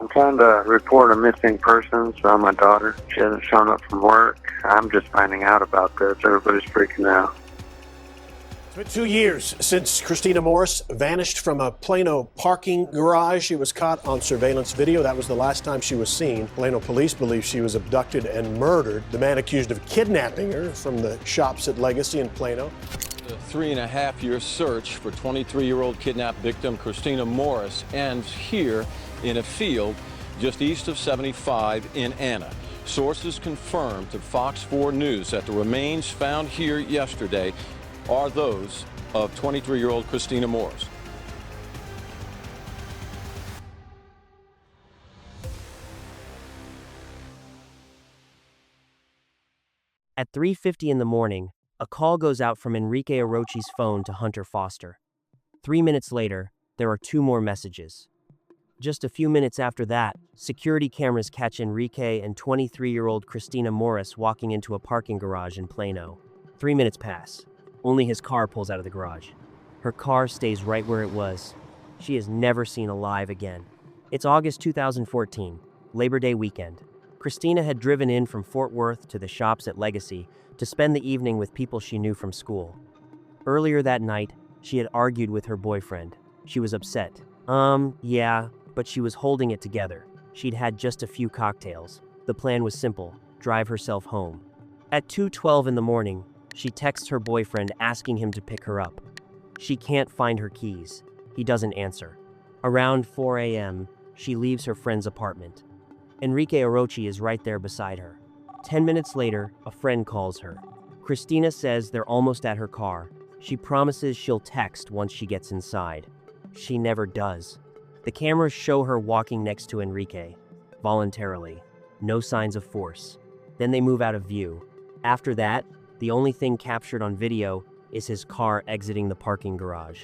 I'm trying to report a missing person from my daughter. She hasn't shown up from work. I'm just finding out about this. Everybody's freaking out. It's been 2 years since Christina Morris vanished from a Plano parking garage. She was caught on surveillance video. That was the last time she was seen. Plano police believe she was abducted and murdered. The man accused of kidnapping her from the shops at Legacy in Plano. A 3.5-year search for 23-year-old kidnapped victim Christina Morris ends here in a field just east of 75 in Anna. Sources confirmed to Fox 4 News that the remains found here yesterday are those of 23-year-old Christina Morris. At 3:50 in the morning, a call goes out from Enrique Orochi's phone to Hunter Foster. 3 minutes later, there are 2 more messages. Just a few minutes after that, security cameras catch Enrique and 23-year-old Christina Morris walking into a parking garage in Plano. 3 minutes pass. Only his car pulls out of the garage. Her car stays right where it was. She is never seen alive again. It's August 2014, Labor Day weekend. Christina had driven in from Fort Worth to the shops at Legacy to spend the evening with people she knew from school. Earlier that night, she had argued with her boyfriend. She was upset. Yeah, but she was holding it together. She'd had just a few cocktails. The plan was simple: drive herself home. At 2:12 in the morning, she texts her boyfriend asking him to pick her up. She can't find her keys. He doesn't answer. Around 4 a.m., she leaves her friend's apartment. Enrique Orochi is right there beside her. 10 minutes later, a friend calls her. Christina says they're almost at her car. She promises she'll text once she gets inside. She never does. The cameras show her walking next to Enrique, voluntarily. No signs of force. Then they move out of view. After that, the only thing captured on video is his car exiting the parking garage.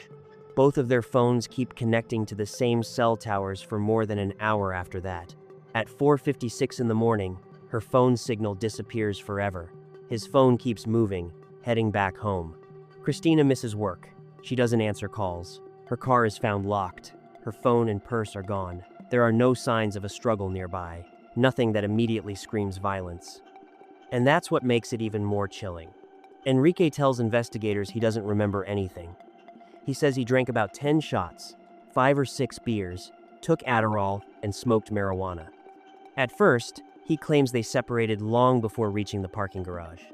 Both of their phones keep connecting to the same cell towers for more than an hour after that. At 4:56 in the morning, her phone signal disappears forever. His phone keeps moving, heading back home. Christina misses work. She doesn't answer calls. Her car is found locked. Her phone and purse are gone. There are no signs of a struggle nearby. Nothing that immediately screams violence. And that's what makes it even more chilling. Enrique tells investigators he doesn't remember anything. He says he drank about 10 shots, 5 or 6 beers, took Adderall, and smoked marijuana. At first, he claims they separated long before reaching the parking garage.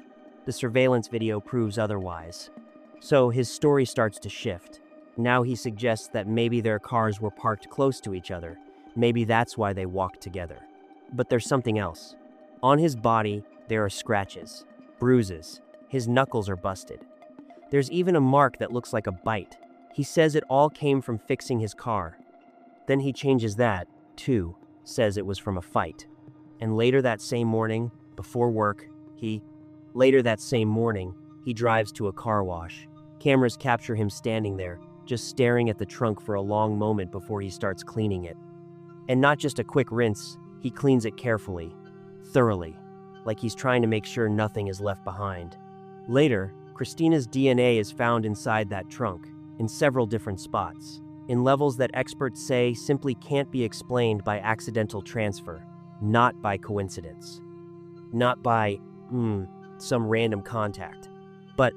The surveillance video proves otherwise. So his story starts to shift. Now he suggests that maybe their cars were parked close to each other. Maybe that's why they walked together. But there's something else. On his body, there are scratches, bruises. His knuckles are busted. There's even a mark that looks like a bite. He says it all came from fixing his car. Then he changes that, too, says it was from a fight. And later that same morning, before work, he drives to a car wash. Cameras capture him standing there, just staring at the trunk for a long moment before he starts cleaning it. And not just a quick rinse, he cleans it carefully, thoroughly, like he's trying to make sure nothing is left behind. Later, Christina's DNA is found inside that trunk, in several different spots, in levels that experts say simply can't be explained by accidental transfer, not by coincidence, not by, some random contact. But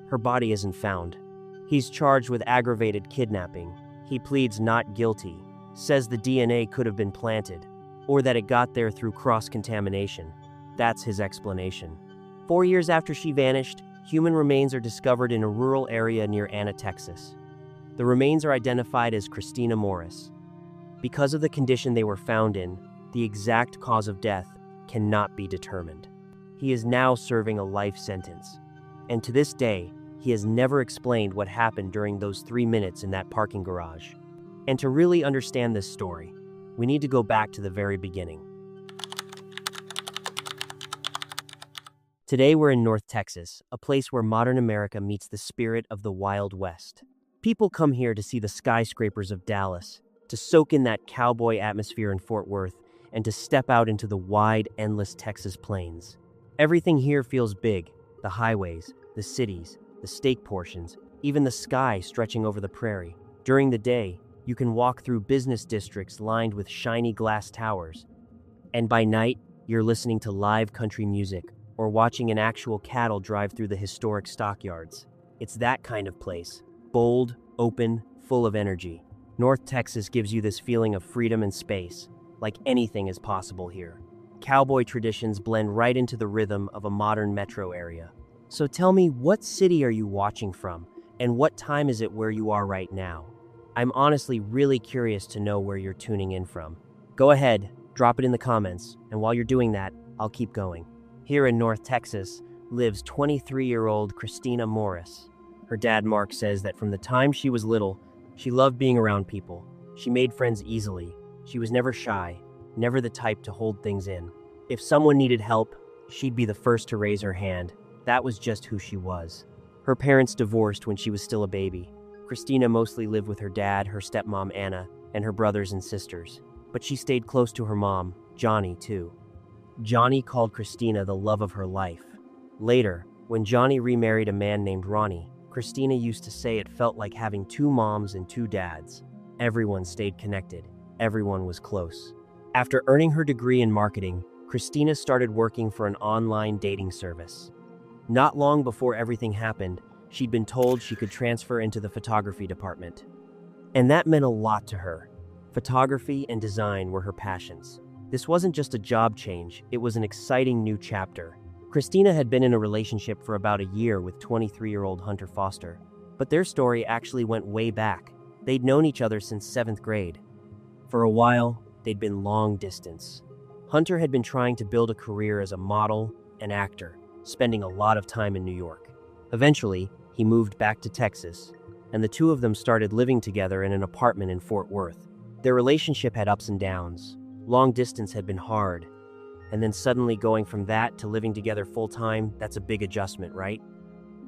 her body isn't found. He's charged with aggravated kidnapping. He pleads not guilty, says the DNA could have been planted, or that it got there through cross-contamination. That's his explanation. 4 years after she vanished, human remains are discovered in a rural area near Anna, Texas. The remains are identified as Christina Morris. Because of the condition they were found in, the exact cause of death cannot be determined. He is now serving a life sentence. And to this day, he has never explained what happened during those 3 minutes in that parking garage. And to really understand this story, we need to go back to the very beginning. Today we're in North Texas, a place where modern America meets the spirit of the Wild West. People come here to see the skyscrapers of Dallas, to soak in that cowboy atmosphere in Fort Worth, and to step out into the wide, endless Texas plains. Everything here feels big: the highways, the cities, the steak portions, even the sky stretching over the prairie. During the day, You can walk through business districts lined with shiny glass towers. And by night, you're listening to live country music or watching an actual cattle drive through the historic stockyards. It's that kind of place. Bold, open, full of energy. North Texas gives you this feeling of freedom and space, like anything is possible here. Cowboy traditions blend right into the rhythm of a modern metro area. So tell me, what city are you watching from, and what time is it where you are right now? I'm honestly really curious to know where you're tuning in from. Go ahead, drop it in the comments, and while you're doing that, I'll keep going. Here in North Texas lives 23-year-old Christina Morris. Her dad, Mark, says that from the time she was little, she loved being around people. She made friends easily. She was never shy, never the type to hold things in. If someone needed help, she'd be the first to raise her hand. That was just who she was. Her parents divorced when she was still a baby. Christina mostly lived with her dad, her stepmom Anna, and her brothers and sisters. But she stayed close to her mom, Johnny, too. Johnny called Christina the love of her life. Later, when Johnny remarried a man named Ronnie, Christina used to say it felt like having two moms and two dads. Everyone stayed connected. Everyone was close. After earning her degree in marketing, Christina started working for an online dating service. Not long before everything happened, she'd been told she could transfer into the photography department. And that meant a lot to her. Photography and design were her passions. This wasn't just a job change, it was an exciting new chapter. Christina had been in a relationship for about a year with 23-year-old Hunter Foster, but their story actually went way back. They'd known each other since 7th grade. For a while, they'd been long distance. Hunter had been trying to build a career as a model and actor, spending a lot of time in New York. Eventually, he moved back to Texas, and the two of them started living together in an apartment in Fort Worth. Their relationship had ups and downs. Long distance had been hard, and then suddenly going from that to living together full-time, that's a big adjustment, right?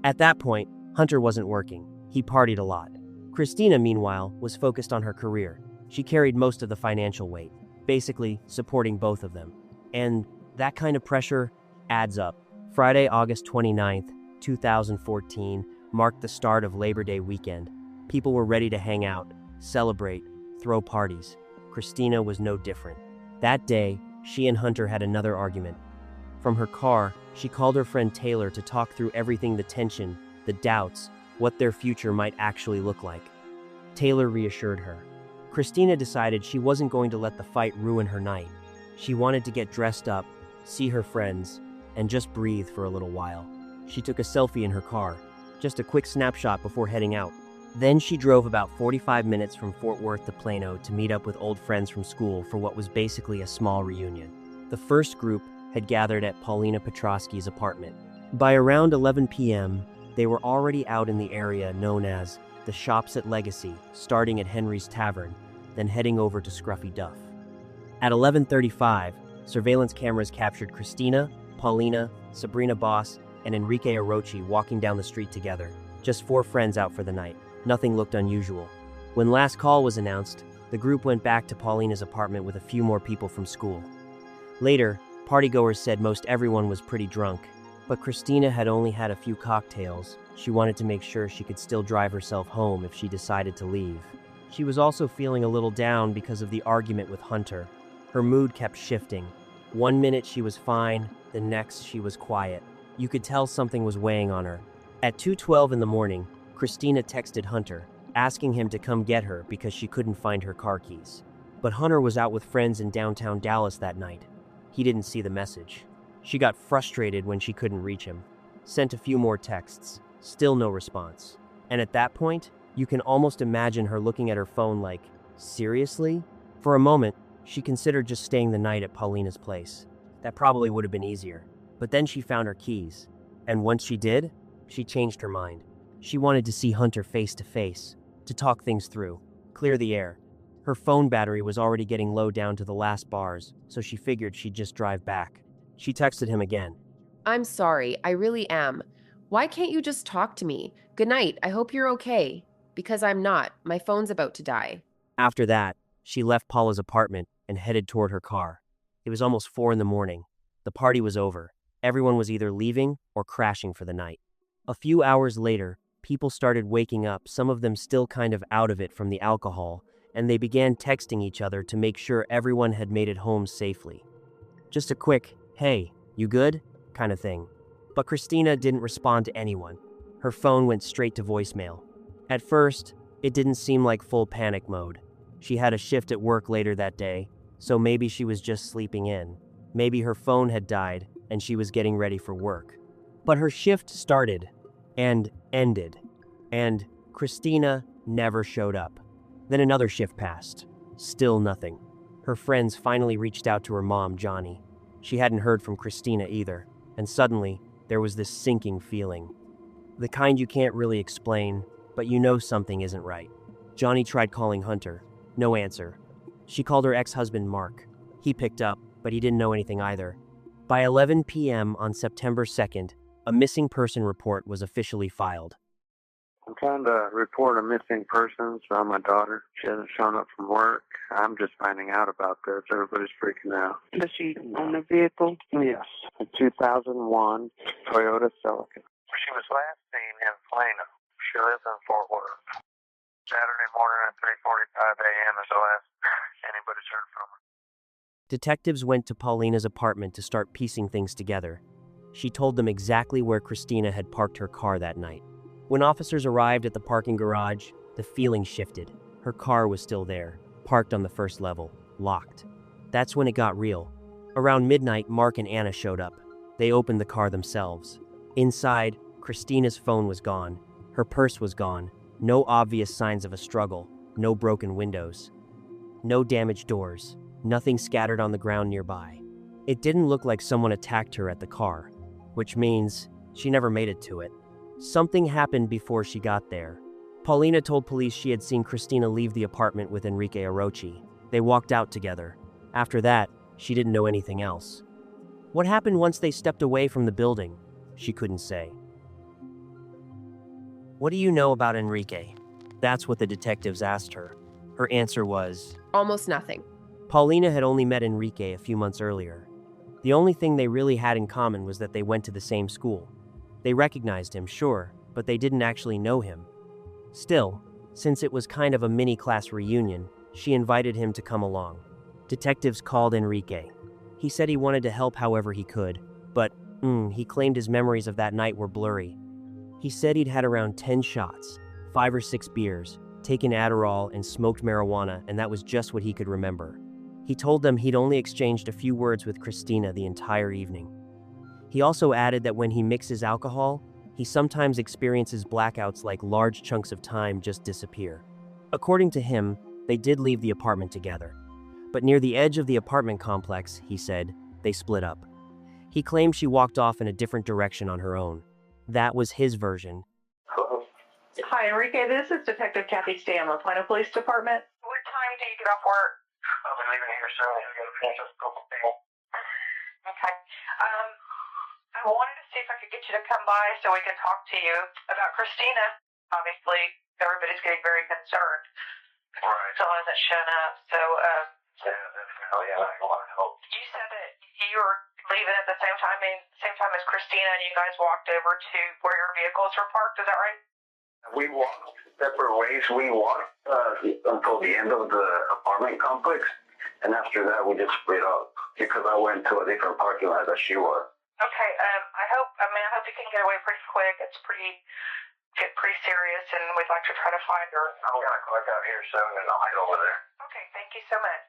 At that point, Hunter wasn't working. He partied a lot. Christina, meanwhile, was focused on her career. She carried most of the financial weight, basically supporting both of them. And that kind of pressure adds up. Friday, August 29th, 2014, marked the start of Labor Day weekend. People were ready to hang out, celebrate, throw parties. Christina was no different. That day, she and Hunter had another argument. From her car, she called her friend Taylor to talk through everything: the tension, the doubts, what their future might actually look like. Taylor reassured her. Christina decided she wasn't going to let the fight ruin her night. She wanted to get dressed up, see her friends, and just breathe for a little while. She took a selfie in her car, just a quick snapshot before heading out. Then she drove about 45 minutes from Fort Worth to Plano to meet up with old friends from school for what was basically a small reunion. The first group had gathered at Paulina Petrosky's apartment. By around 11 p.m., they were already out in the area known as the Shops at Legacy, starting at Henry's Tavern, then heading over to Scruffy Duff. At 11:35, surveillance cameras captured Christina, Paulina, Sabrina Boss, and Enrique Orochi walking down the street together, just 4 friends out for the night. Nothing looked unusual. When last call was announced, the group went back to Paulina's apartment with a few more people from school. Later, partygoers said most everyone was pretty drunk, but Christina had only had a few cocktails. She wanted to make sure she could still drive herself home if she decided to leave. She was also feeling a little down because of the argument with Hunter. Her mood kept shifting. One minute she was fine, the next she was quiet. You could tell something was weighing on her. At 2:12 in the morning, Christina texted Hunter, asking him to come get her because she couldn't find her car keys. But Hunter was out with friends in downtown Dallas that night. He didn't see the message. She got frustrated when she couldn't reach him. Sent a few more texts. Still no response. And at that point, you can almost imagine her looking at her phone like, seriously? For a moment, she considered just staying the night at Paulina's place. That probably would have been easier. But then she found her keys. And once she did, she changed her mind. She wanted to see Hunter face to face, to talk things through, clear the air. Her phone battery was already getting low down to the last bars, so she figured she'd just drive back. She texted him again. I'm sorry, I really am. Why can't you just talk to me? Good night, I hope you're okay. Because I'm not. My phone's about to die. After that, she left Paula's apartment and headed toward her car. It was almost 4 in the morning. The party was over. Everyone was either leaving or crashing for the night. A few hours later, people started waking up, some of them still kind of out of it from the alcohol, and they began texting each other to make sure everyone had made it home safely. Just a quick, "Hey, you good?" kind of thing. But Christina didn't respond to anyone. Her phone went straight to voicemail. At first, it didn't seem like full panic mode. She had a shift at work later that day, so maybe she was just sleeping in. Maybe her phone had died and she was getting ready for work. But her shift started and ended, and Christina never showed up. Then another shift passed. Still nothing. Her friends finally reached out to her mom, Johnny. She hadn't heard from Christina either, and suddenly, there was this sinking feeling. The kind you can't really explain, but you know something isn't right. Johnny tried calling Hunter. No answer. She called her ex-husband, Mark. He picked up, but he didn't know anything either. By 11 p.m. on September 2nd, a missing person report was officially filed. I'm trying to report a missing person from my daughter. She hasn't shown up from work. I'm just finding out about this. Everybody's freaking out. Does she own a vehicle? Yes. A 2001 Toyota Celica. She was last seen in Plano. She lives in Fort Worth. Saturday morning at 3:45 a.m. is the last anybody's heard from her. Detectives went to Paulina's apartment to start piecing things together. She told them exactly where Christina had parked her car that night. When officers arrived at the parking garage, the feeling shifted. Her car was still there, parked on the first level, locked. That's when it got real. Around midnight, Mark and Anna showed up. They opened the car themselves. Inside, Christina's phone was gone. Her purse was gone. No obvious signs of a struggle. No broken windows. No damaged doors. Nothing scattered on the ground nearby. It didn't look like someone attacked her at the car, which means she never made it to it. Something happened before she got there. Paulina told police she had seen Christina leave the apartment with Enrique Orochi. They walked out together. After that, she didn't know anything else. What happened once they stepped away from the building? She couldn't say. "What do you know about Enrique?" That's what the detectives asked her. Her answer was, Almost nothing. Paulina had only met Enrique a few months earlier. The only thing they really had in common was that they went to the same school. They recognized him, sure, but they didn't actually know him. Still, since it was kind of a mini-class reunion, she invited him to come along. Detectives called Enrique. He said he wanted to help however he could, but he claimed his memories of that night were blurry. He said he'd had around 10 shots, 5 or 6 beers, taken Adderall and smoked marijuana, and that was just what he could remember. He told them he'd only exchanged a few words with Christina the entire evening. He also added that when he mixes alcohol, he sometimes experiences blackouts like large chunks of time just disappear. According to him, they did leave the apartment together. But near the edge of the apartment complex, he said, they split up. He claimed she walked off in a different direction on her own. That was his version. Hello? Hi, Enrique. This is Detective Kathy Stam, Plano Police Department. What time do you get off work? I'll be leaving here soon. I'm going to finish up a couple things. Okay. I wanted to see if I could get you to come by so we could talk to you about Christina. Obviously, everybody's getting very concerned. Right. Still hasn't shown up. So, Yeah, definitely. I want to help. you said that you were leaving at the same time as Christina, and you guys walked over to where your vehicles were parked. Is that right? We walked separate ways. We walked until the end of the apartment complex, and after that, we just split up because I went to a different parking lot that she was. Okay. I hope you can get away pretty quick. It's pretty serious, and we'd like to try to find her. I'm gonna clock out here soon, and I'll head over there. Okay. Thank you so much.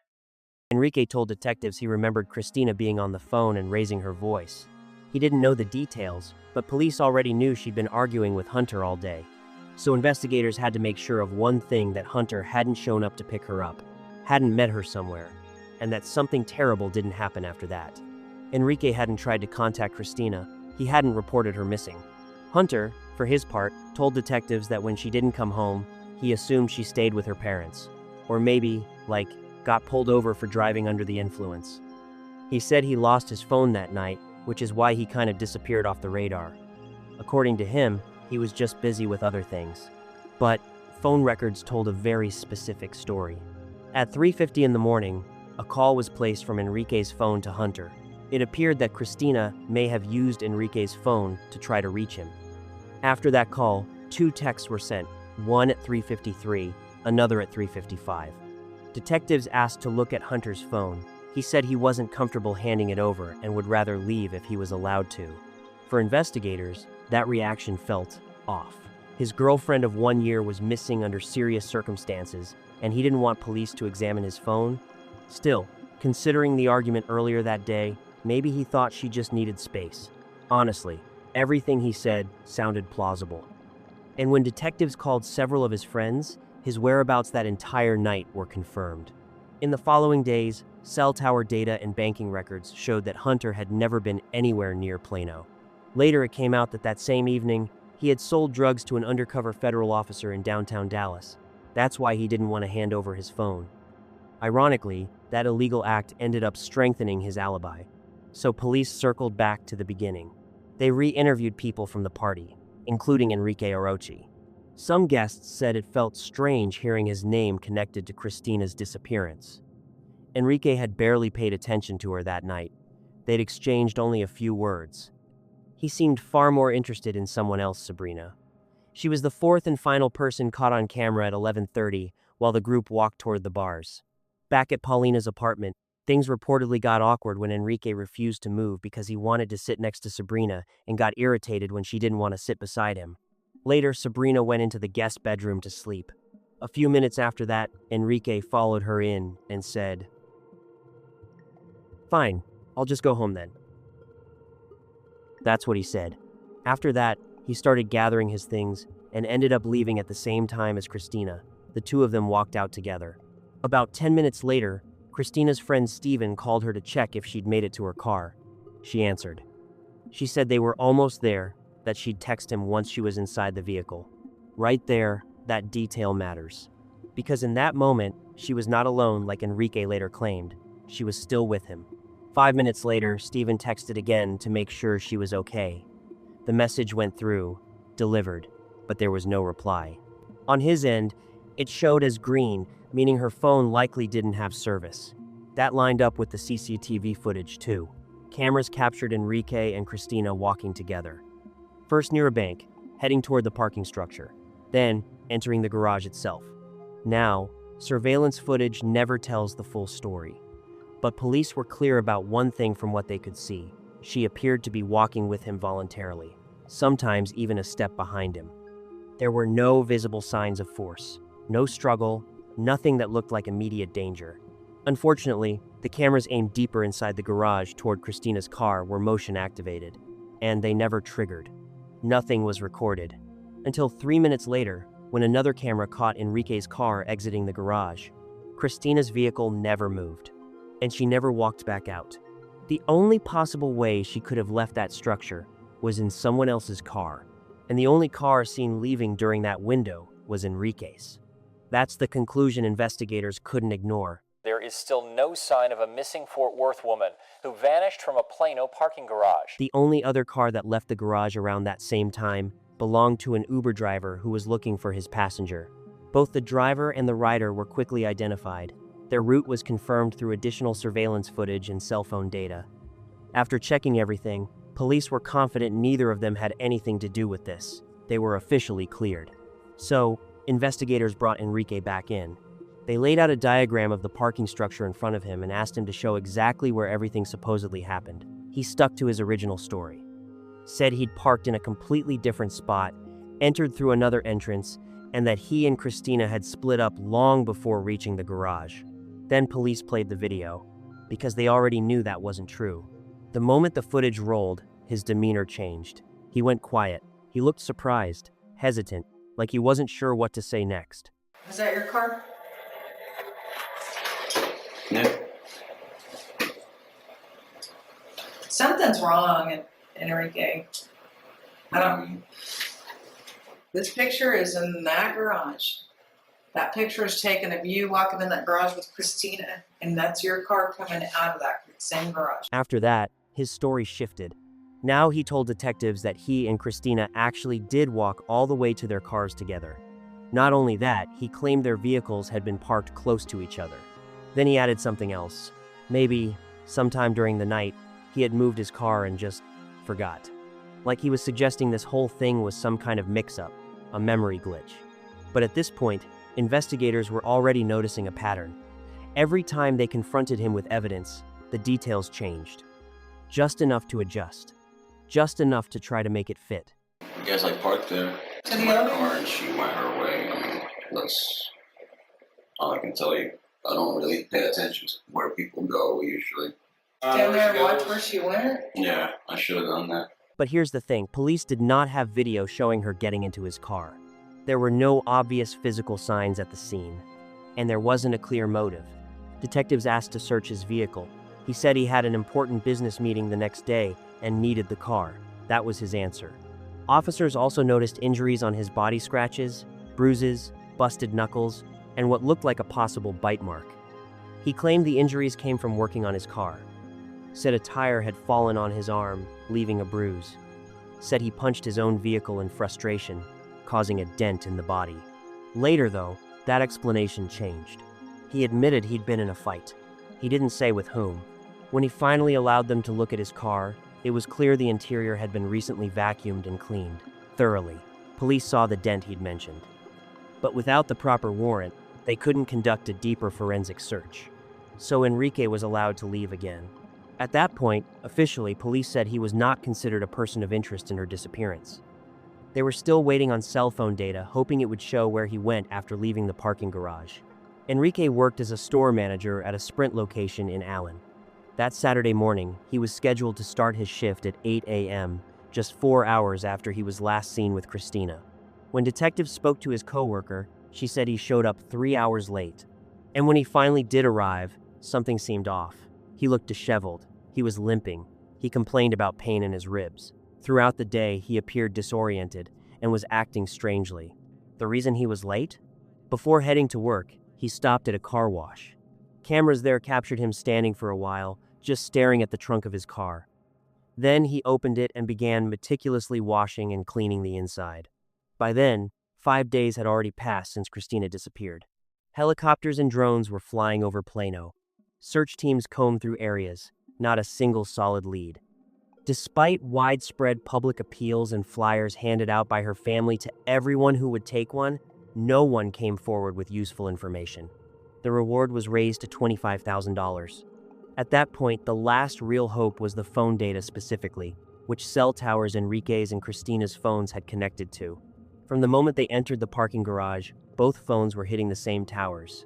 Enrique told detectives he remembered Christina being on the phone and raising her voice. He didn't know the details, but police already knew she'd been arguing with Hunter all day. So investigators had to make sure of one thing: that Hunter hadn't shown up to pick her up, hadn't met her somewhere, and that something terrible didn't happen after that. Enrique hadn't tried to contact Christina. He hadn't reported her missing. Hunter, for his part, told detectives that when she didn't come home, he assumed she stayed with her parents. Or maybe, got pulled over for driving under the influence. He said he lost his phone that night, which is why he kind of disappeared off the radar. According to him, he was just busy with other things. But phone records told a very specific story. At 3:50 in the morning, a call was placed from Enrique's phone to Hunter. It appeared that Christina may have used Enrique's phone to try to reach him. After that call, 2 texts were sent, one at 3:53, another at 3:55. Detectives asked to look at Hunter's phone. He said he wasn't comfortable handing it over and would rather leave if he was allowed to. For investigators, that reaction felt off. His girlfriend of 1 year was missing under serious circumstances, and he didn't want police to examine his phone. Still, considering the argument earlier that day, maybe he thought she just needed space. Honestly, everything he said sounded plausible. And when detectives called several of his friends, his whereabouts that entire night were confirmed. In the following days, cell tower data and banking records showed that Hunter had never been anywhere near Plano. Later, it came out that that same evening, he had sold drugs to an undercover federal officer in downtown Dallas. That's why he didn't want to hand over his phone. Ironically, that illegal act ended up strengthening his alibi. So police circled back to the beginning. They re-interviewed people from the party, including Enrique Orochi. Some guests said it felt strange hearing his name connected to Christina's disappearance. Enrique had barely paid attention to her that night. They'd exchanged only a few words. He seemed far more interested in someone else, Sabrina. She was the fourth and final person caught on camera at 11:30 while the group walked toward the bars. Back at Paulina's apartment, things reportedly got awkward when Enrique refused to move because he wanted to sit next to Sabrina and got irritated when she didn't want to sit beside him. Later, Sabrina went into the guest bedroom to sleep. A few minutes after that, Enrique followed her in and said, "Fine, I'll just go home then." That's what he said. After that, he started gathering his things and ended up leaving at the same time as Christina. The two of them walked out together. About 10 minutes later, Christina's friend Steven called her to check if she'd made it to her car. She answered. She said they were almost there, that she'd text him once she was inside the vehicle. Right there, that detail matters. Because in that moment, she was not alone like Enrique later claimed. She was still with him. 5 minutes later, Steven texted again to make sure she was okay. The message went through, delivered, but there was no reply. On his end, it showed as green, meaning her phone likely didn't have service. That lined up with the CCTV footage too. Cameras captured Enrique and Christina walking together. First near a bank, heading toward the parking structure, then entering the garage itself. Now, surveillance footage never tells the full story. But police were clear about one thing from what they could see. She appeared to be walking with him voluntarily, sometimes even a step behind him. There were no visible signs of force, no struggle, nothing that looked like immediate danger. Unfortunately, the cameras aimed deeper inside the garage toward Christina's car were motion activated, and they never triggered. Nothing was recorded. Until 3 minutes later, when another camera caught Enrique's car exiting the garage. Christina's vehicle never moved, and she never walked back out. The only possible way she could have left that structure was in someone else's car, and the only car seen leaving during that window was Enrique's. That's the conclusion investigators couldn't ignore. There is still no sign of a missing Fort Worth woman who vanished from a Plano parking garage. The only other car that left the garage around that same time belonged to an Uber driver who was looking for his passenger. Both the driver and the rider were quickly identified. Their route was confirmed through additional surveillance footage and cell phone data. After checking everything, police were confident neither of them had anything to do with this. They were officially cleared. So, investigators brought Enrique back in. They laid out a diagram of the parking structure in front of him and asked him to show exactly where everything supposedly happened. He stuck to his original story. Said he'd parked in a completely different spot, entered through another entrance, and that he and Christina had split up long before reaching the garage. Then police played the video, because they already knew that wasn't true. The moment the footage rolled, his demeanor changed. He went quiet. He looked surprised, hesitant, like he wasn't sure what to say next. Is that your car? No. Something's wrong, Enrique. I don't. This picture is in that garage. That picture is taken of you walking in that garage with Christina, and that's your car coming out of that same garage. After that, his story shifted. Now he told detectives that he and Christina actually did walk all the way to their cars together. Not only that, he claimed their vehicles had been parked close to each other. Then he added something else. Maybe, sometime during the night, he had moved his car and just forgot. Like he was suggesting this whole thing was some kind of mix-up, a memory glitch. But at this point, investigators were already noticing a pattern. Every time they confronted him with evidence, the details changed. Just enough to adjust. Just enough to try to make it fit. I guess I parked there To in the my other? car and she went her way. I mean, that's all I can tell you. I don't really pay attention to where people go usually. Stand there and watch where she went? Yeah, I should have done that. But here's the thing, police did not have video showing her getting into his car. There were no obvious physical signs at the scene, and there wasn't a clear motive. Detectives asked to search his vehicle. He said he had an important business meeting the next day and needed the car. That was his answer. Officers also noticed injuries on his body, scratches, bruises, busted knuckles, and what looked like a possible bite mark. He claimed the injuries came from working on his car. Said a tire had fallen on his arm, leaving a bruise. Said he punched his own vehicle in frustration, causing a dent in the body. Later, though, that explanation changed. He admitted he'd been in a fight. He didn't say with whom. When he finally allowed them to look at his car, it was clear the interior had been recently vacuumed and cleaned, thoroughly. Police saw the dent he'd mentioned. But without the proper warrant, they couldn't conduct a deeper forensic search. So Enrique was allowed to leave again. At that point, officially, police said he was not considered a person of interest in her disappearance. They were still waiting on cell phone data, hoping it would show where he went after leaving the parking garage. Enrique worked as a store manager at a Sprint location in Allen. That Saturday morning, he was scheduled to start his shift at 8 a.m., just 4 hours after he was last seen with Christina. When detectives spoke to his coworker, she said he showed up 3 hours late. And when he finally did arrive, something seemed off. He looked disheveled. He was limping. He complained about pain in his ribs. Throughout the day, he appeared disoriented and was acting strangely. The reason he was late? Before heading to work, he stopped at a car wash. Cameras there captured him standing for a while, just staring at the trunk of his car. Then he opened it and began meticulously washing and cleaning the inside. By then, 5 days had already passed since Christina disappeared. Helicopters and drones were flying over Plano. Search teams combed through areas, not a single solid lead. Despite widespread public appeals and flyers handed out by her family to everyone who would take one, no one came forward with useful information. The reward was raised to $25,000. At that point, the last real hope was the phone data specifically, which cell towers Enrique's and Christina's phones had connected to. From the moment they entered the parking garage, both phones were hitting the same towers.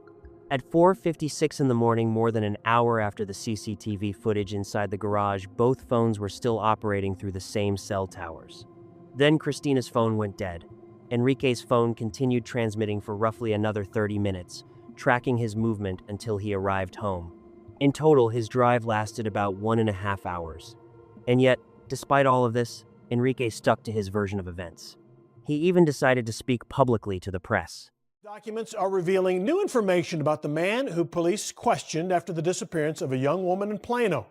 At 4:56 in the morning, more than an hour after the CCTV footage inside the garage, both phones were still operating through the same cell towers. Then Christina's phone went dead. Enrique's phone continued transmitting for roughly another 30 minutes, tracking his movement until he arrived home. In total, his drive lasted about 1.5 hours. And yet, despite all of this, Enrique stuck to his version of events. He even decided to speak publicly to the press. Documents are revealing new information about the man who police questioned after the disappearance of a young woman in Plano.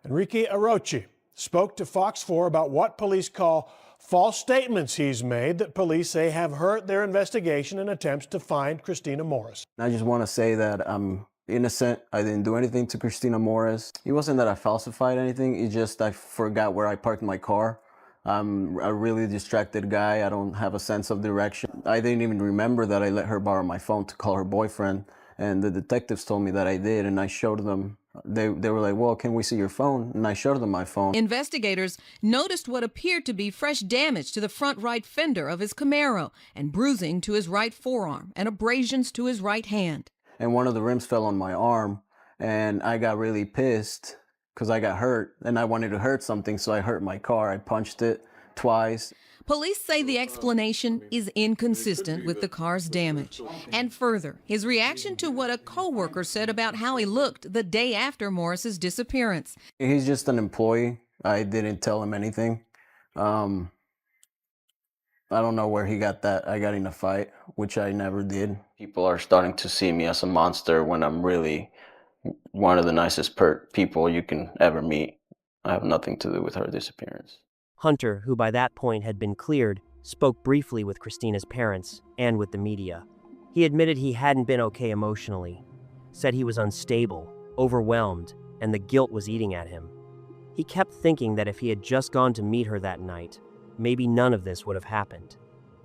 Enrique Arochi spoke to Fox 4 about what police call false statements he's made that police say have hurt their investigation and attempts to find Christina Morris. I just want to say that I'm innocent. I didn't do anything to Christina Morris. It wasn't that I falsified anything. It's just I forgot where I parked my car. I'm a really distracted guy. I don't have a sense of direction. I didn't even remember that I let her borrow my phone to call her boyfriend. And the detectives told me that I did, and I showed them. They were like, well, can we see your phone? And I showed them my phone. Investigators noticed what appeared to be fresh damage to the front right fender of his Camaro and bruising to his right forearm and abrasions to his right hand. And one of the rims fell on my arm, and I got really pissed because I got hurt, and I wanted to hurt something, so I hurt my car. I punched it twice. Police say the explanation is inconsistent with the car's damage. And further, his reaction to what a co-worker said about how he looked the day after Morris's disappearance. He's just an employee. I didn't tell him anything. I don't know where he got that. I got in a fight, which I never did. People are starting to see me as a monster when I'm really one of the nicest people you can ever meet. I have nothing to do with her disappearance. Hunter, who by that point had been cleared, spoke briefly with Christina's parents and with the media. He admitted he hadn't been okay emotionally, said he was unstable, overwhelmed, and the guilt was eating at him. He kept thinking that if he had just gone to meet her that night, maybe none of this would have happened.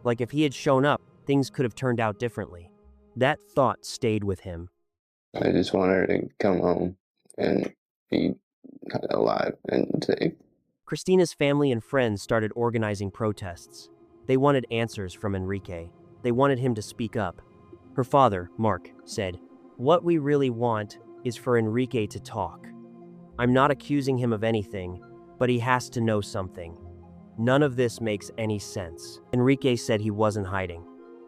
Like if he had shown up, things could have turned out differently. That thought stayed with him. I just want her to come home and be alive and safe. Christina's family and friends started organizing protests. They wanted answers from Enrique. They wanted him to speak up. Her father, Mark, said, "What we really want is for Enrique to talk. I'm not accusing him of anything, but he has to know something. None of this makes any sense." Enrique said he wasn't hiding.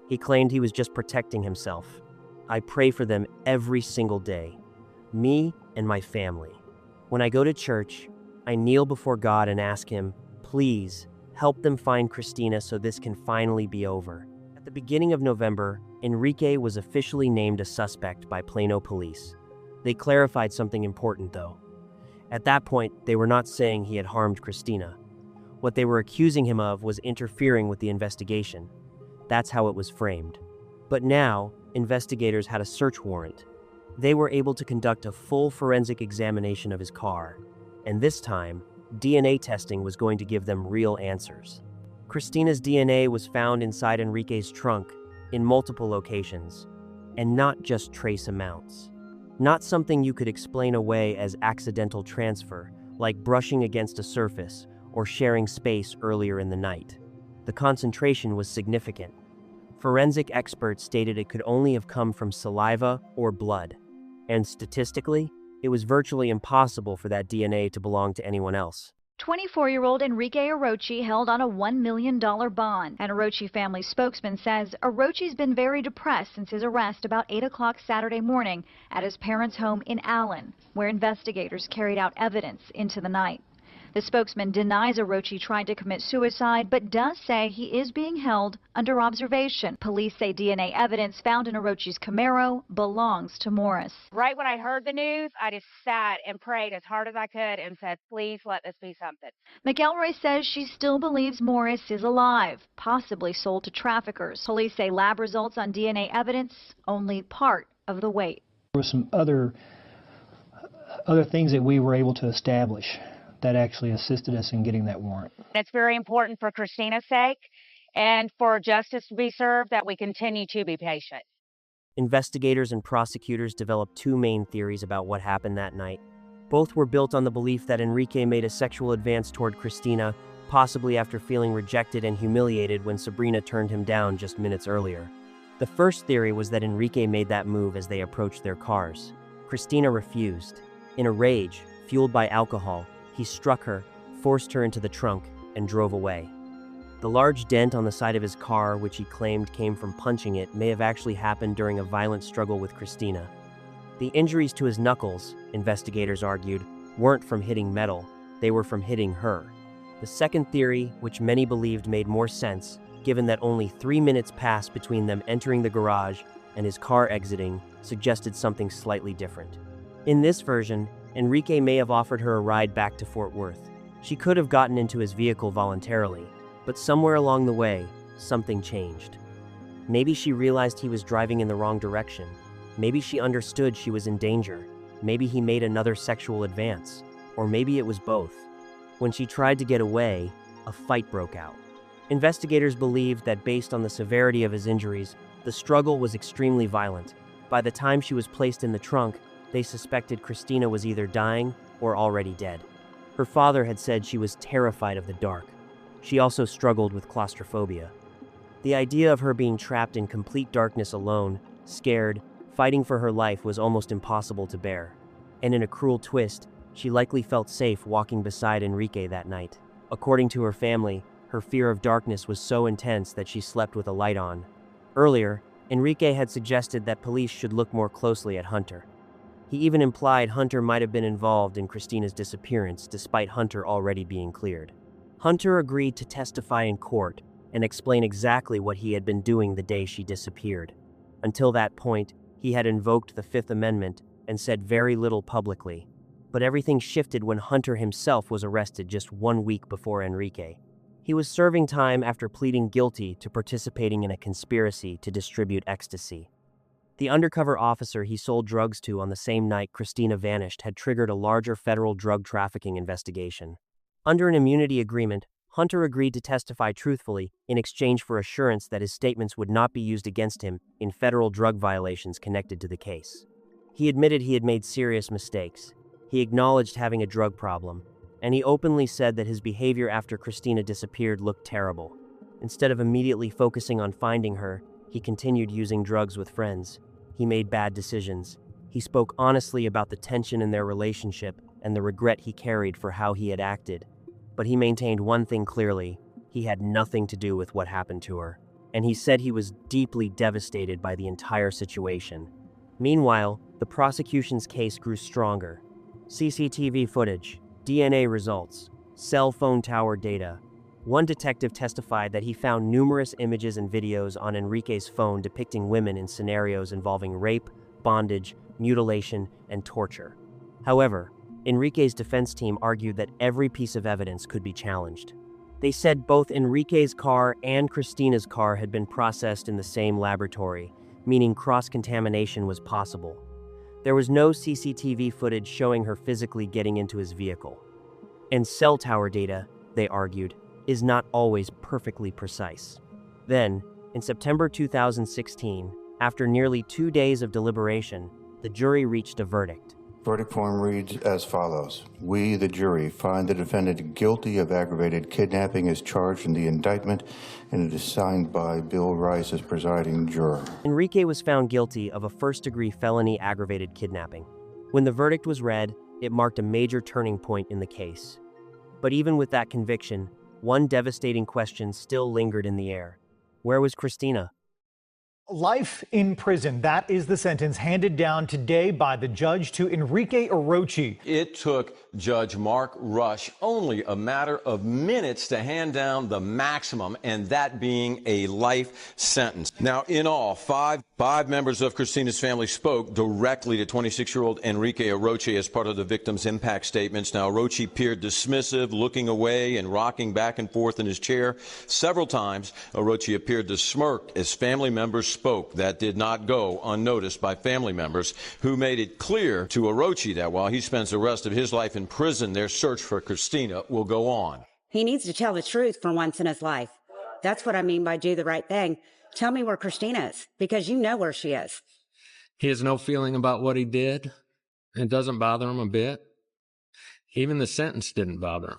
He claimed he was just protecting himself. "I pray for them every single day, me and my family. When I go to church, I kneel before God and ask him, please help them find Christina so this can finally be over." At the beginning of November, Enrique was officially named a suspect by Plano police. They clarified something important, though. At that point, they were not saying he had harmed Christina. What they were accusing him of was interfering with the investigation. That's how it was framed. But now, investigators had a search warrant. They were able to conduct a full forensic examination of his car, and this time, DNA testing was going to give them real answers. Christina's DNA was found inside Enrique's trunk in multiple locations, and not just trace amounts. Not something you could explain away as accidental transfer, like brushing against a surface or sharing space earlier in the night. The concentration was significant. Forensic experts stated it could only have come from saliva or blood, and statistically, it was virtually impossible for that DNA to belong to anyone else. 24-year-old Enrique Orochi held on a $1 million bond. An Orochi family spokesman says Orochi's been very depressed since his arrest about 8 o'clock Saturday morning at his parents' home in Allen, where investigators carried out evidence into the night. The spokesman denies Orochi tried to commit suicide, but does say he is being held under observation. Police say DNA evidence found in Orochi's Camaro belongs to Morris. Right when I heard the news, I just sat and prayed as hard as I could and said, please let this be something. McElroy says she still believes Morris is alive, possibly sold to traffickers. Police say lab results on DNA evidence only part of the weight. There were some other things that we were able to establish that actually assisted us in getting that warrant. It's very important for Christina's sake and for justice to be served that we continue to be patient. Investigators and prosecutors developed two main theories about what happened that night. Both were built on the belief that Enrique made a sexual advance toward Christina, possibly after feeling rejected and humiliated when Sabrina turned him down just minutes earlier. The first theory was that Enrique made that move as they approached their cars. Christina refused. In a rage, fueled by alcohol, he struck her, forced her into the trunk, and drove away. The large dent on the side of his car, which he claimed came from punching it, may have actually happened during a violent struggle with Christina. The injuries to his knuckles, investigators argued, weren't from hitting metal, they were from hitting her. The second theory, which many believed made more sense, given that only 3 minutes passed between them entering the garage and his car exiting, suggested something slightly different. In this version, Enrique may have offered her a ride back to Fort Worth. She could have gotten into his vehicle voluntarily, but somewhere along the way, something changed. Maybe she realized he was driving in the wrong direction. Maybe she understood she was in danger. Maybe he made another sexual advance. Or maybe it was both. When she tried to get away, a fight broke out. Investigators believed that based on the severity of his injuries, the struggle was extremely violent. By the time she was placed in the trunk, they suspected Christina was either dying or already dead. Her father had said she was terrified of the dark. She also struggled with claustrophobia. The idea of her being trapped in complete darkness alone, scared, fighting for her life was almost impossible to bear. And in a cruel twist, she likely felt safe walking beside Enrique that night. According to her family, her fear of darkness was so intense that she slept with a light on. Earlier, Enrique had suggested that police should look more closely at Hunter. He even implied Hunter might have been involved in Christina's disappearance, despite Hunter already being cleared. Hunter agreed to testify in court and explain exactly what he had been doing the day she disappeared. Until that point, he had invoked the Fifth Amendment and said very little publicly. But everything shifted when Hunter himself was arrested just 1 week before Enrique. He was serving time after pleading guilty to participating in a conspiracy to distribute ecstasy. The undercover officer he sold drugs to on the same night Christina vanished had triggered a larger federal drug trafficking investigation. Under an immunity agreement, Hunter agreed to testify truthfully in exchange for assurance that his statements would not be used against him in federal drug violations connected to the case. He admitted he had made serious mistakes. He acknowledged having a drug problem, and he openly said that his behavior after Christina disappeared looked terrible. Instead of immediately focusing on finding her, he continued using drugs with friends. He made bad decisions. He spoke honestly about the tension in their relationship and the regret he carried for how he had acted. But he maintained one thing clearly: he had nothing to do with what happened to her. And he said he was deeply devastated by the entire situation. Meanwhile, the prosecution's case grew stronger. CCTV footage, DNA results, cell phone tower data. One detective testified that he found numerous images and videos on Enrique's phone depicting women in scenarios involving rape, bondage, mutilation, and torture. However, Enrique's defense team argued that every piece of evidence could be challenged. They said both Enrique's car and Christina's car had been processed in the same laboratory, meaning cross-contamination was possible. There was no CCTV footage showing her physically getting into his vehicle. And cell tower data, they argued, is not always perfectly precise. Then, in September 2016, after nearly 2 days of deliberation, the jury reached a verdict. Verdict form reads as follows. We, the jury, find the defendant guilty of aggravated kidnapping as charged in the indictment, and it is signed by Bill Rice as presiding juror. Enrique was found guilty of a first-degree felony aggravated kidnapping. When the verdict was read, it marked a major turning point in the case. But even with that conviction, one devastating question still lingered in the air. Where was Christina? Life in prison. That is the sentence handed down today by the judge to Enrique Orochi. It took Judge Mark Rush only a matter of minutes to hand down the maximum, and that being a life sentence. Now, in all, five members of Christina's family spoke directly to 26-year-old Enrique Orochi as part of the victim's impact statements. Now, Orochi appeared dismissive, looking away and rocking back and forth in his chair. Several times, Orochi appeared to smirk as family members spoke. That did not go unnoticed by family members, who made it clear to Orochi that while he spends the rest of his life in prison, their search for Christina will go on. He needs to tell the truth for once in his life. That's what I mean by do the right thing. Tell me where Christina is, because you know where she is. He has no feeling about what he did. It doesn't bother him a bit. Even the sentence didn't bother him.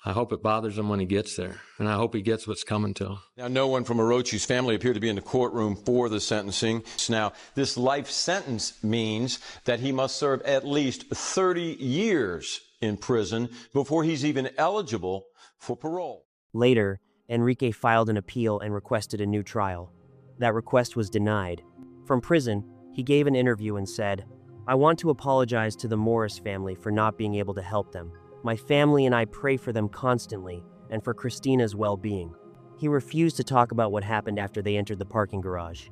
I hope it bothers him when he gets there, and I hope he gets what's coming to him. Now, no one from Orochi's family appeared to be in the courtroom for the sentencing. Now, this life sentence means that he must serve at least 30 years in prison before he's even eligible for parole. Later, Enrique filed an appeal and requested a new trial. That request was denied. From prison, he gave an interview and said, "I want to apologize to the Morris family for not being able to help them. My family and I pray for them constantly and for Christina's well-being." He refused to talk about what happened after they entered the parking garage.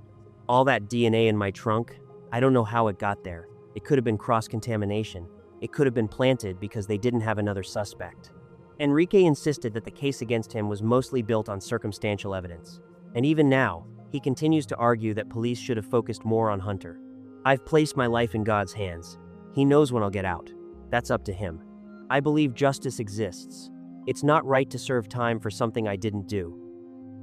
"All that DNA in my trunk, I don't know how it got there. It could have been cross-contamination. It could have been planted because they didn't have another suspect." Enrique insisted that the case against him was mostly built on circumstantial evidence. And even now, he continues to argue that police should have focused more on Hunter. "I've placed my life in God's hands. He knows when I'll get out. That's up to him. I believe justice exists. It's not right to serve time for something I didn't do.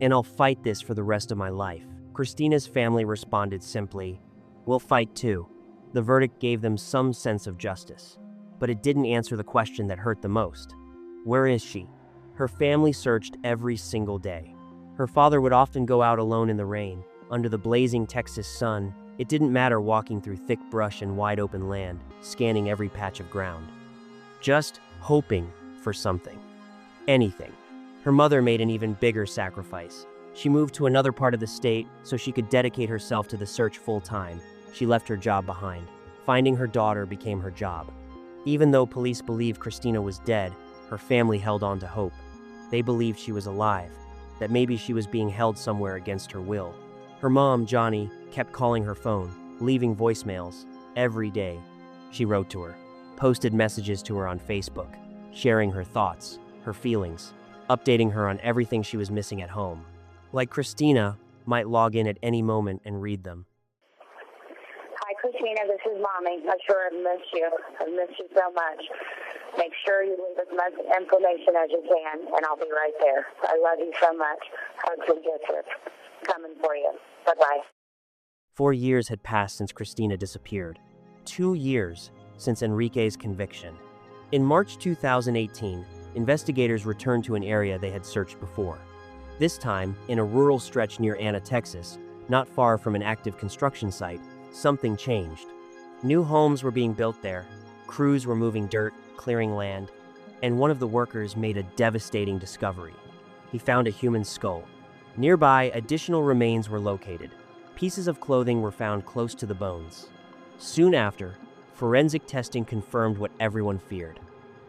And I'll fight this for the rest of my life." Christina's family responded simply, "We'll fight too." The verdict gave them some sense of justice, but it didn't answer the question that hurt the most. Where is she? Her family searched every single day. Her father would often go out alone in the rain, under the blazing Texas sun. It didn't matter walking through thick brush and wide open land, scanning every patch of ground. Just hoping for something. Anything. Her mother made an even bigger sacrifice. She moved to another part of the state so she could dedicate herself to the search full-time. She left her job behind. Finding her daughter became her job. Even though police believed Christina was dead, her family held on to hope. They believed she was alive, that maybe she was being held somewhere against her will. Her mom, Johnny, kept calling her phone, leaving voicemails. Every day, she wrote to her, posted messages to her on Facebook, sharing her thoughts, her feelings, updating her on everything she was missing at home. Like Christina, might log in at any moment and read them. "Hi, Christina, this is Mommy. I'm sure I've missed you. I've missed you so much. Make sure you leave as much information as you can, and I'll be right there. I love you so much. Hugs and kisses. Coming for you. Bye-bye." 4 years had passed since Christina disappeared. 2 years since Enrique's conviction. In March 2018, investigators returned to an area they had searched before. This time, in a rural stretch near Anna, Texas, not far from an active construction site, something changed. New homes were being built there, crews were moving dirt, clearing land, and one of the workers made a devastating discovery. He found a human skull. Nearby, additional remains were located. Pieces of clothing were found close to the bones. Soon after, forensic testing confirmed what everyone feared.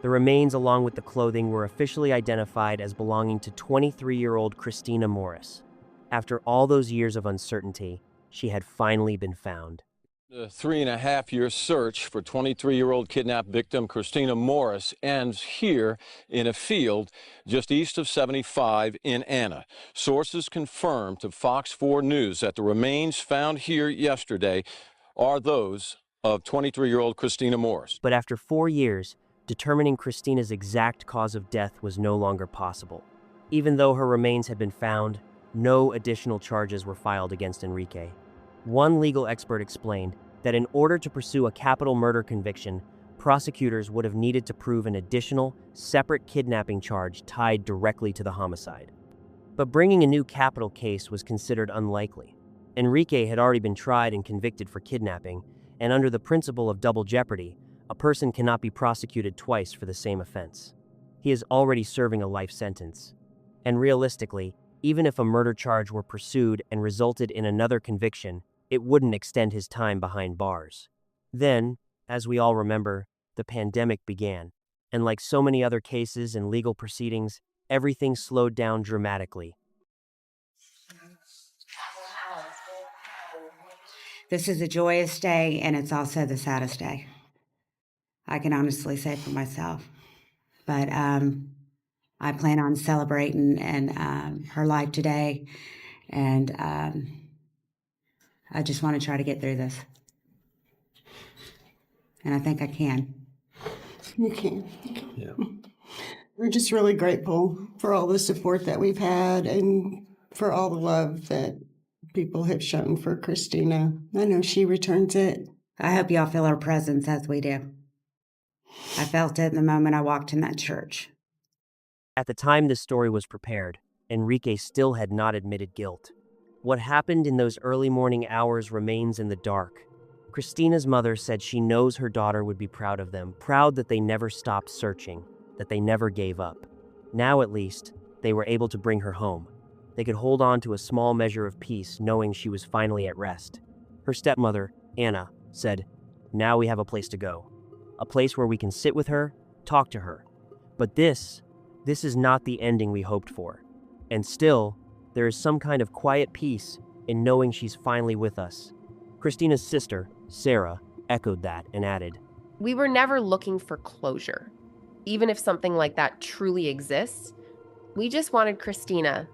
The remains, along with the clothing, were officially identified as belonging to 23-year-old Christina Morris. After all those years of uncertainty, she had finally been found. A 3.5-year search for 23-year-old kidnapped victim Christina Morris ends here in a field just east of 75 in Anna. Sources confirmed to Fox 4 News that the remains found here yesterday are those of 23-year-old Christina Morris. But after 4 years, determining Christina's exact cause of death was no longer possible. Even though her remains had been found, no additional charges were filed against Enrique. One legal expert explained that in order to pursue a capital murder conviction, prosecutors would have needed to prove an additional, separate kidnapping charge tied directly to the homicide. But bringing a new capital case was considered unlikely. Enrique had already been tried and convicted for kidnapping, and under the principle of double jeopardy, a person cannot be prosecuted twice for the same offense. He is already serving a life sentence. And realistically, even if a murder charge were pursued and resulted in another conviction, it wouldn't extend his time behind bars. Then, as we all remember, the pandemic began, and like so many other cases and legal proceedings, everything slowed down dramatically. This is a joyous day, and it's also the saddest day. I can honestly say for myself. But I plan on celebrating her life today, and I just want to try to get through this. And I think I can. You can. Yeah. We're just really grateful for all the support that we've had and for all the love that people have shown for Christina. I know she returns it. I hope y'all feel her presence as we do. I felt it the moment I walked in that church. At the time this story was prepared, Enrique still had not admitted guilt. What happened in those early morning hours remains in the dark. Christina's mother said she knows her daughter would be proud of them, proud that they never stopped searching, that they never gave up. Now, at least, they were able to bring her home. They could hold on to a small measure of peace, knowing she was finally at rest. Her stepmother, Anna, said, "Now we have a place to go. A place where we can sit with her, talk to her. But this is not the ending we hoped for. And still, there is some kind of quiet peace in knowing she's finally with us." Christina's sister, Sarah, echoed that and added, "We were never looking for closure. Even if something like that truly exists, we just wanted Christina